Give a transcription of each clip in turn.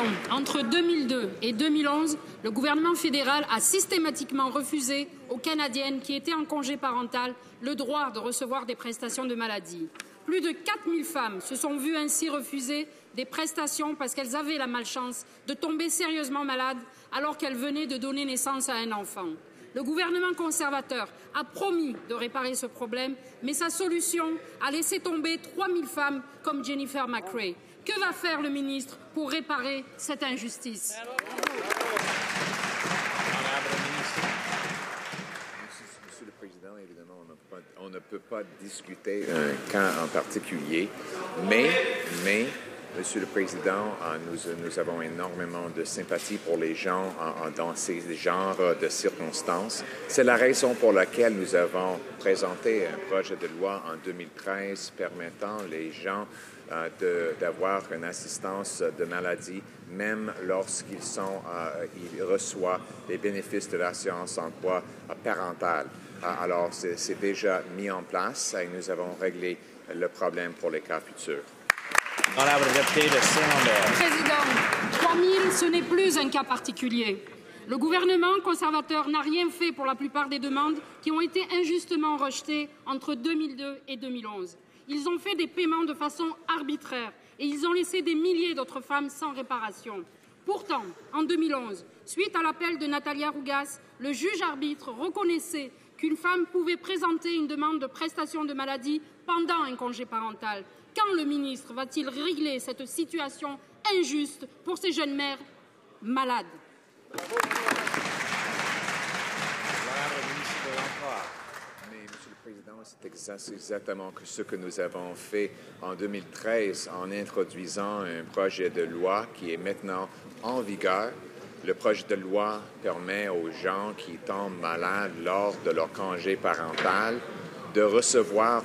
Président, entre 2002 et 2011, le gouvernement fédéral a systématiquement refusé aux Canadiennes qui étaient en congé parental le droit de recevoir des prestations de maladie. Plus de 4000 femmes se sont vues ainsi refuser des prestations parce qu'elles avaient la malchance de tomber sérieusement malades alors qu'elles venaient de donner naissance à un enfant. Le gouvernement conservateur a promis de réparer ce problème, mais sa solution a laissé tomber 3000 femmes comme Jennifer McCrae. Que va faire le ministre pour réparer cette injustice? Monsieur le Président, évidemment, on ne peut pas discuter un cas en particulier, mais Monsieur le Président, nous avons énormément de sympathie pour les gens dans ces genres de circonstances. C'est la raison pour laquelle nous avons présenté un projet de loi en 2013 permettant les gens d'avoir une assistance de maladie, même lorsqu'ils ils reçoivent les bénéfices de l'assurance emploi parentale. Alors, c'est déjà mis en place et nous avons réglé le problème pour les cas futurs. Président, 3000, ce n'est plus un cas particulier. Le gouvernement conservateur n'a rien fait pour la plupart des demandes qui ont été injustement rejetées entre 2002 et 2011. Ils ont fait des paiements de façon arbitraire et ils ont laissé des milliers d'autres femmes sans réparation. Pourtant, en 2011, suite à l'appel de Natalia Rougas, le juge arbitre reconnaissait qu'une femme pouvait présenter une demande de prestation de maladie pendant un congé parental. Quand le ministre va-t-il régler cette situation injuste pour ces jeunes mères malades? Mais, Monsieur le Président, c'est exactement ce que nous avons fait en 2013 en introduisant un projet de loi qui est maintenant en vigueur. Le projet de loi permet aux gens qui tombent malades lors de leur congé parental de recevoir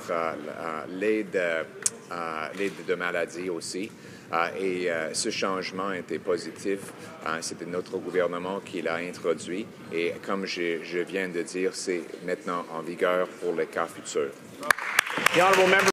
l'aide de maladie aussi. Et ce changement était positif. C'était notre gouvernement qui l'a introduit. Et comme je viens de dire, c'est maintenant en vigueur pour les cas futurs.